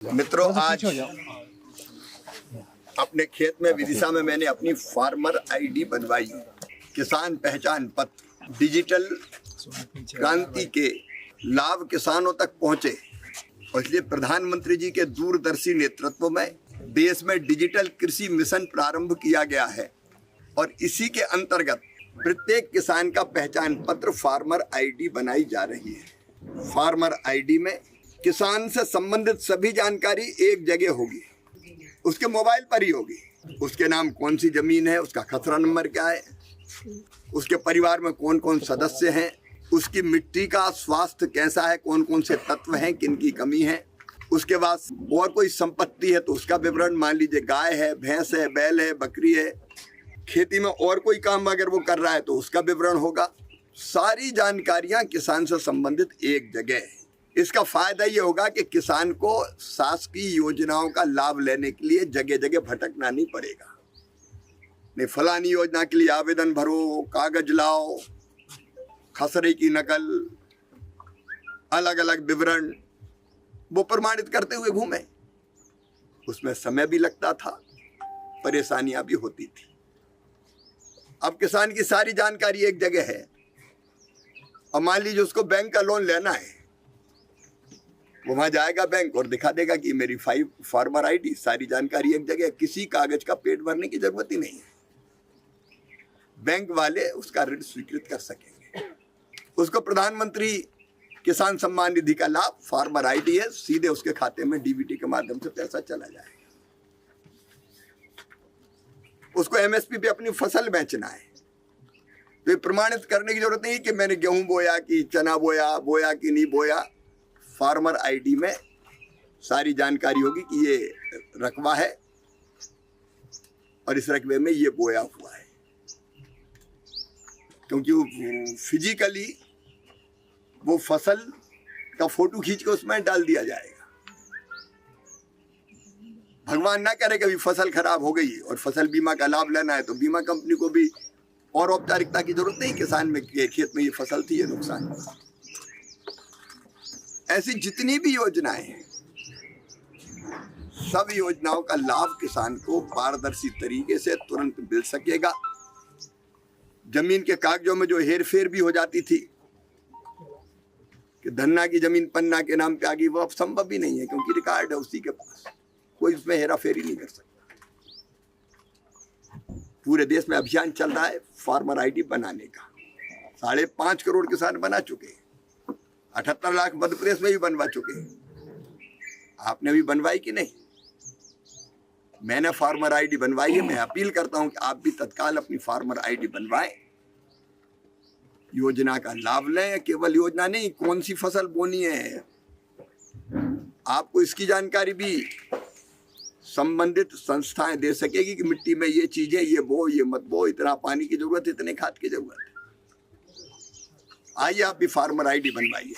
मित्रों, आज अपने खेत में विदिशा में मैंने अपनी फार्मर आईडी बनवाई। किसान पहचान पत्र। डिजिटल क्रांति के लाभ किसानों तक पहुंचे और इसलिए प्रधानमंत्री जी के दूरदर्शी नेतृत्व में देश में डिजिटल कृषि मिशन प्रारंभ किया गया है और इसी के अंतर्गत प्रत्येक किसान का पहचान पत्र फार्मर आईडी बनाई जा रही है। फार्मर आईडी में किसान से संबंधित सभी जानकारी एक जगह होगी, उसके मोबाइल पर ही होगी। उसके नाम कौन सी जमीन है, उसका खसरा नंबर क्या है, उसके परिवार में कौन कौन सदस्य हैं, उसकी मिट्टी का स्वास्थ्य कैसा है, कौन कौन से तत्व हैं, किन की कमी है। उसके बाद और कोई संपत्ति है तो उसका विवरण, मान लीजिए गाय है, भैंस है, बैल है, बकरी है। खेती में और कोई काम अगर वो कर रहा है तो उसका विवरण होगा। सारी जानकारियां किसान से संबंधित एक जगह है। इसका फायदा ये होगा कि किसान को शासकीय योजनाओं का लाभ लेने के लिए जगह जगह भटकना नहीं पड़ेगा। नहीं, फलानी योजना के लिए आवेदन भरो, कागज लाओ, खसरे की नकल, अलग अलग विवरण वो प्रमाणित करते हुए घूमे। उसमें समय भी लगता था, परेशानियां भी होती थी। अब किसान की सारी जानकारी एक जगह है। और मान लीजिए उसको बैंक का लोन लेना है, वो वहां जाएगा बैंक और दिखा देगा कि मेरी फार्मर आईडी, सारी जानकारी एक जगह। किसी कागज का पेट भरने की जरूरत ही नहीं है। बैंक वाले उसका ऋण स्वीकृत कर सकेंगे। उसको प्रधानमंत्री किसान सम्मान निधि का लाभ, फार्मर आईडी है, सीधे उसके खाते में डीबीटी के माध्यम से पैसा चला जाएगा। उसको एमएसपी पे अपनी फसल बेचना है तो ये प्रमाणित करने की जरूरत नहीं कि मैंने गेहूं बोया कि चना बोया कि नहीं बोया। फार्मर आईडी में सारी जानकारी होगी कि ये रकबा है और इस रकबे में ये बोया हुआ है, क्योंकि वो फिजिकली वो फसल का फोटो खींच के उसमें डाल दिया जाएगा। भगवान ना करे कभी फसल खराब हो गई और फसल बीमा का लाभ लेना है तो बीमा कंपनी को भी और औपचारिकता की जरूरत नहीं। किसान में खेत में ये फसल थी, ये नुकसान। ऐसी जितनी भी योजनाएं हैं, सब योजनाओं का लाभ किसान को पारदर्शी तरीके से तुरंत मिल सकेगा। जमीन के कागजों में जो हेर फेर भी हो जाती थी कि धन्ना की जमीन पन्ना के नाम पे आ गई, वो अब संभव ही नहीं है, क्योंकि रिकॉर्ड है उसी के पास। कोई उसमें हेरा फेरी नहीं कर सकता। पूरे देश में अभियान चल रहा है फार्मर आईडी बनाने का। 5.5 करोड़ किसान बना चुके हैं। 78 लाख मध्य प्रदेश में भी बनवा चुके हैं। आपने भी बनवाई कि नहीं? मैंने फार्मर आईडी बनवाई है। मैं अपील करता हूं कि आप भी तत्काल अपनी फार्मर आईडी बनवाएं, योजना का लाभ लें। केवल योजना नहीं, कौन सी फसल बोनी है आपको इसकी जानकारी भी संबंधित संस्थाएं दे सकेगी कि मिट्टी में ये चीजें, ये बो, ये मत बो, इतना पानी की जरूरत, इतने खाद की जरूरत है। आइए आप भी फार्मर आईडी बनवाइए।